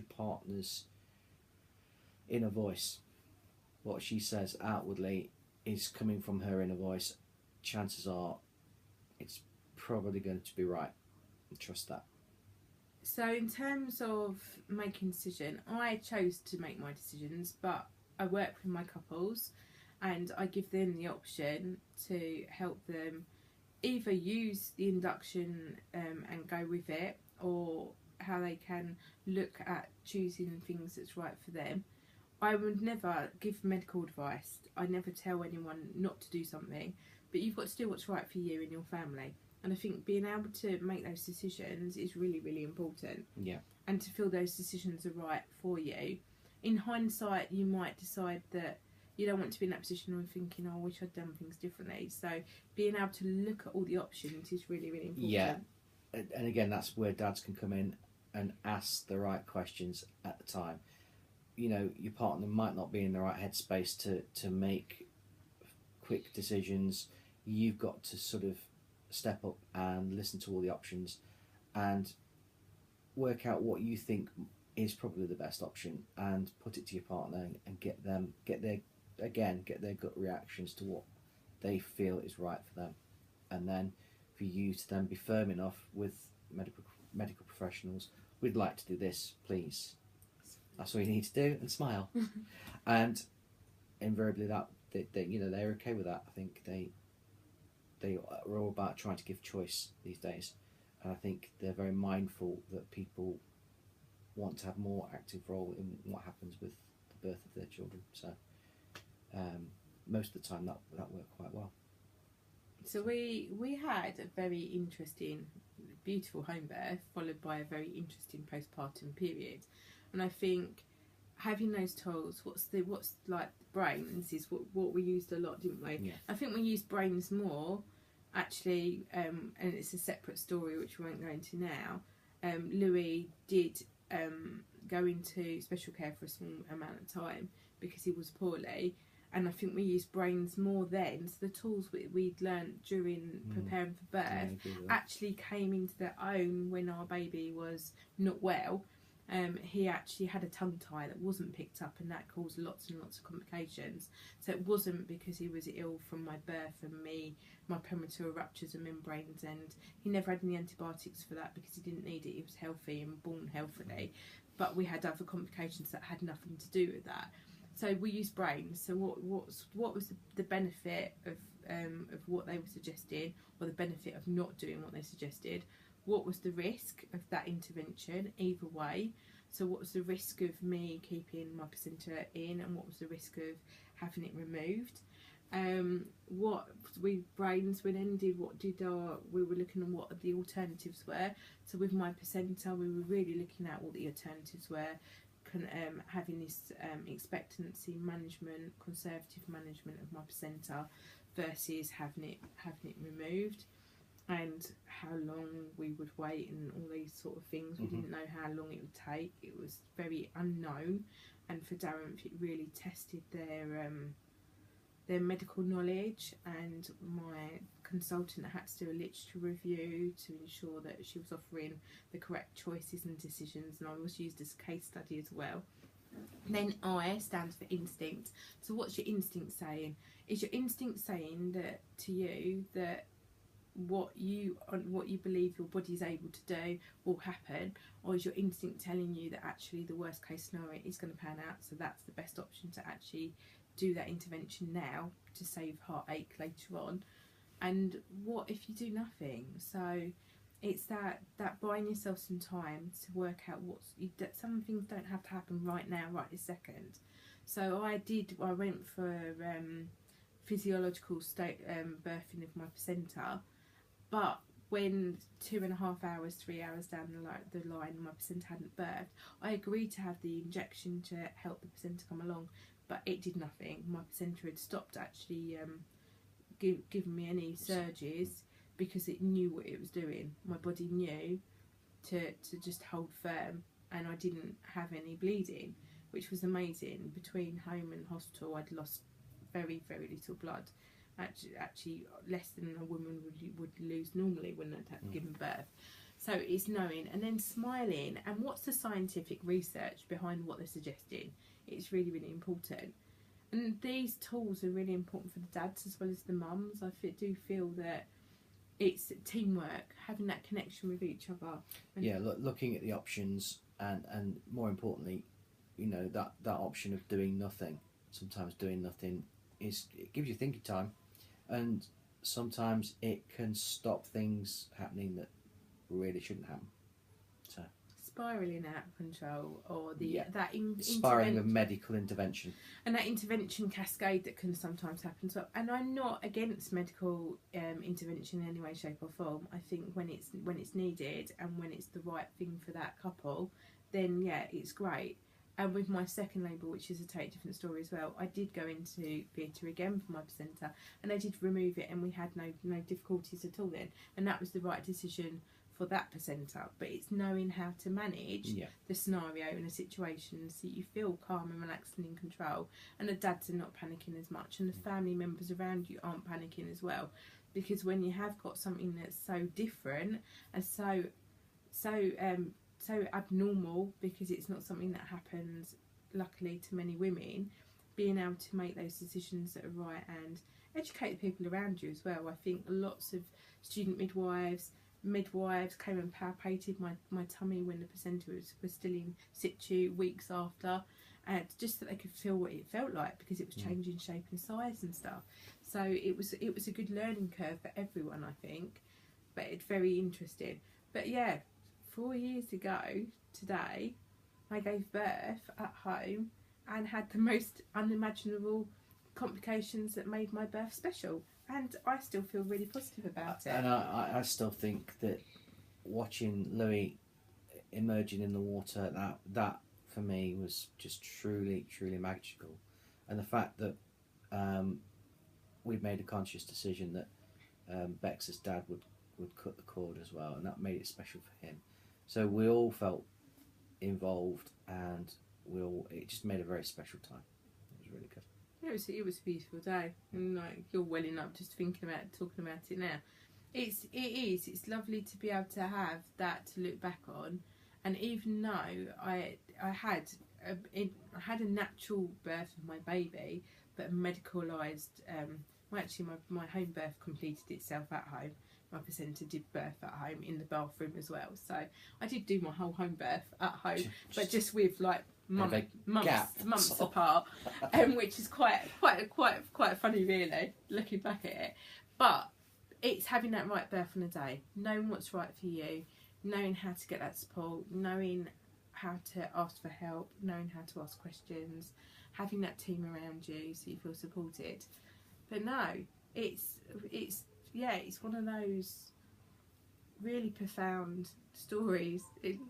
partner's inner voice. What she says outwardly is coming from her inner voice. Chances are it's probably going to be right. Trust that. So in terms of making a decision, I chose to make my decisions, but I work with my couples and I give them the option to help them either use the induction and go with it, or how they can look at choosing things that's right for them. I would never give medical advice. I never tell anyone not to do something, but you've got to do what's right for you and your family. And I think being able to make those decisions is really, really important. Yeah. And to feel those decisions are right for you. In hindsight, you might decide that you don't want to be in that position of thinking, oh, I wish I'd done things differently. So being able to look at all the options is really, really important. Yeah. And again, that's where dads can come in and ask the right questions at the time. You know, your partner might not be in the right headspace to make quick decisions. You've got to sort of step up and listen to all the options and work out what you think is probably the best option and put it to your partner and get their gut reactions to what they feel is right for them, and then for you to then be firm enough with medical professionals. We'd like to do this, please. That's all you need to do, and smile. And invariably that they're okay with that. I think they are all about trying to give choice these days, and I think they're very mindful that people want to have more active role in what happens with the birth of their children. So most of the time that worked quite well. So we had a very interesting, beautiful home birth followed by a very interesting postpartum period, and I think having those tools, what's like brains is what we used a lot, didn't we? Yeah. I think we used brains more actually, and it's a separate story which we won't go into now. Louis did go into special care for a small amount of time because he was poorly, and I think we used brains more then. So the tools we'd learnt during preparing for birth actually came into their own when our baby was not well. He actually had a tongue tie that wasn't picked up, and that caused lots and lots of complications. So it wasn't because he was ill from my birth and my premature ruptures and membranes, and he never had any antibiotics for that because he didn't need it. He was healthy and born healthily, but we had other complications that had nothing to do with that. So we used brains. So what was the benefit of what they were suggesting, or the benefit of not doing what they suggested? What was the risk of that intervention either way? So what was the risk of me keeping my placenta in, and what was the risk of having it removed? What we brains we then did, we were looking at what the alternatives were. So with my placenta, we were really looking at what the alternatives were, having this expectancy management, conservative management of my placenta versus having it removed, and how long we would wait and all these sort of things. We didn't know how long it would take. It was very unknown, and for Darren it really tested their medical knowledge, and my consultant had to do a literature review to ensure that she was offering the correct choices and decisions, and I was used as a case study as well. Then I stands for instinct. So what's your instinct saying? Is your instinct saying that to you that what you believe your body is able to do will happen, or is your instinct telling you that actually the worst case scenario is going to pan out, so that's the best option to actually do that intervention now to save heartache later on? And what if you do nothing? So it's that buying yourself some time to work out that some things don't have to happen right now, right this second. So I went for physiological state birthing of my placenta, but when 2.5 hours, 3 hours down the line, my placenta hadn't birthed, I agreed to have the injection to help the placenta come along, but it did nothing. My placenta had stopped actually giving me any surges because it knew what it was doing. My body knew to just hold firm, and I didn't have any bleeding, which was amazing. Between home and hospital, I'd lost very, very little blood. Actually less than a woman would lose normally when they'd given birth. So it's knowing and then smiling, and what's the scientific research behind what they're suggesting. It's really, really important. And these tools are really important for the dads as well as the mums. Do feel that it's teamwork, having that connection with each other. Looking at the options, and more importantly, that option of doing nothing. Sometimes doing nothing it gives you thinking time, and sometimes it can stop things happening that really shouldn't happen. So spiralling out of control, or spiraling of medical intervention, and that intervention cascade that can sometimes happen. So, and I'm not against medical intervention in any way, shape, or form. I think when it's needed and when it's the right thing for that couple, then it's great. And with my second labour, which is a totally different story as well, I did go into theatre again for my placenta, and they did remove it, and we had no difficulties at all then, and that was the right decision for that placenta. But it's knowing how to manage the scenario and the situation so you feel calm and relaxed and in control, and the dads are not panicking as much, and the family members around you aren't panicking as well, because when you have got something that's so different and so abnormal, because it's not something that happens luckily to many women, being able to make those decisions that are right and educate the people around you as well. I think lots of student midwives came and palpated my tummy when the placenta was still in situ weeks after, just so they could feel what it felt like, because it was changing shape and size and stuff. So it was a good learning curve for everyone, I think, but it's very interesting. But 4 years ago today, I gave birth at home and had the most unimaginable complications that made my birth special, and I still feel really positive about it. And I still think that watching Louis emerging in the water, that for me was just truly, truly magical. And the fact that we'd made a conscious decision that Bex's dad would cut the cord as well, and that made it special for him. So we all felt involved, and it just made a very special time. It was really good. It was a beautiful day, and you're welling up just talking about it now. It's lovely to be able to have that to look back on, and even though I had a natural birth of my baby, but a medicalised. My home birth completed itself at home. My placenta did birth at home in the bathroom as well. So I did do my whole home birth at home, but just with months apart, which is quite funny really, looking back at it. But it's having that right birth on a day, knowing what's right for you, knowing how to get that support, knowing how to ask for help, knowing how to ask questions, having that team around you so you feel supported. But no, it's one of those really profound stories.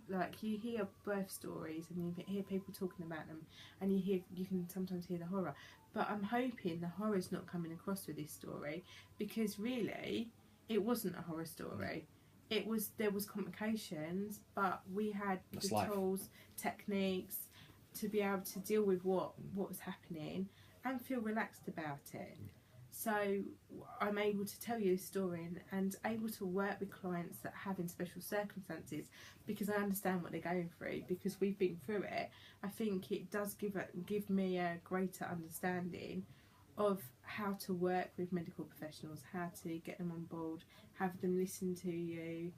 Like, you hear birth stories and you hear people talking about them, and you can sometimes hear the horror. But I'm hoping the horror's not coming across with this story, because really, it wasn't a horror story. There was complications, but we had the tools, techniques to be able to deal with what was happening and feel relaxed about it. So I'm able to tell you a story and able to work with clients that have in special circumstances, because I understand what they're going through, because we've been through it. I think it does give me a greater understanding of how to work with medical professionals, how to get them on board, have them listen to you,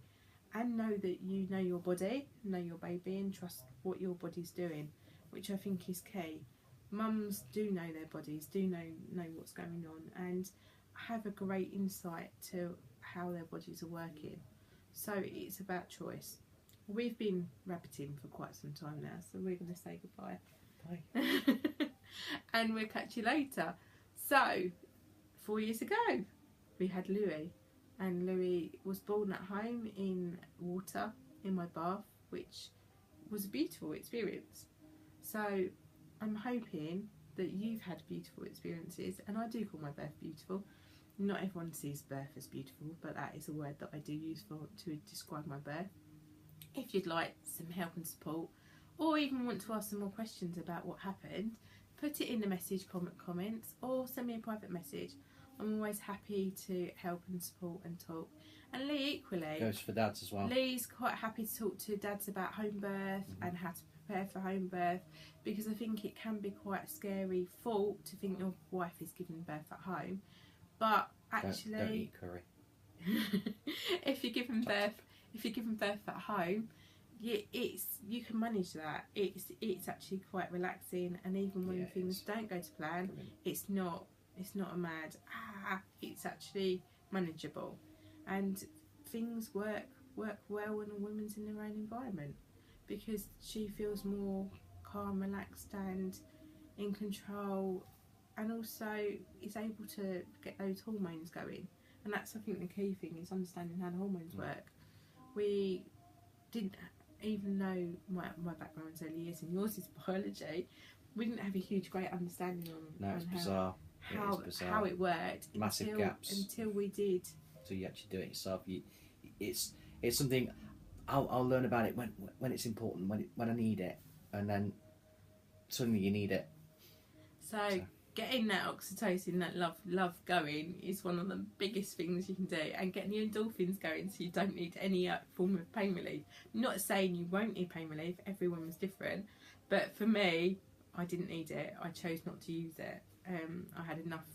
and know that you know your body, know your baby, and trust what your body's doing, which I think is key. Mums do know their bodies, do know what's going on, and have a great insight to how their bodies are working. So it's about choice. We've been rabbiting for quite some time now, so we're going to say goodbye. Bye. And we'll catch you later. So, 4 years ago, we had Louis, and Louis was born at home in water in my bath, which was a beautiful experience. So I'm hoping that you've had beautiful experiences, and I do call my birth beautiful. Not everyone sees birth as beautiful, but that is a word that I do use to describe my birth. If you'd like some help and support, or even want to ask some more questions about what happened, put it in the message comments, or send me a private message. I'm always happy to help and support and talk. And Lee equally. Goes for dads as well. Lee's quite happy to talk to dads about home birth and how to prepare for home birth, because I think it can be quite a scary thought to think your wife is giving birth at home. But actually, don't eat curry. if you're giving birth at home, you can manage that. It's actually quite relaxing, and even when things don't go to plan, Brilliant. it's not a mad it's actually manageable, and things work well when a woman's in her own environment, because she feels more calm, relaxed and in control, and also is able to get those hormones going. And that's, I think, the key thing is understanding how the hormones work. We didn't, even though my background's early years and yours is biology, we didn't have a huge great understanding on bizarre. how it worked. Massive gaps until we did. So you actually do it yourself. It's something I'll learn about it when it's important, when I need it, and then suddenly you need it. So getting that oxytocin, that love going, is one of the biggest things you can do, and getting your endorphins going so you don't need any form of pain relief. Not saying you won't need pain relief, everyone was different, but for me, I didn't need it. I chose not to use it. I had enough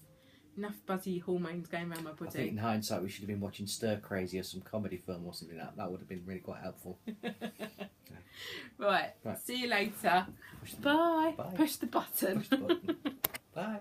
buzzy hormones going around my body. I think in hindsight we should have been watching Stir Crazy or some comedy film or something. That would have been really quite helpful. Right. See you later. Bye. Bye. Push the button. Push the button. Bye.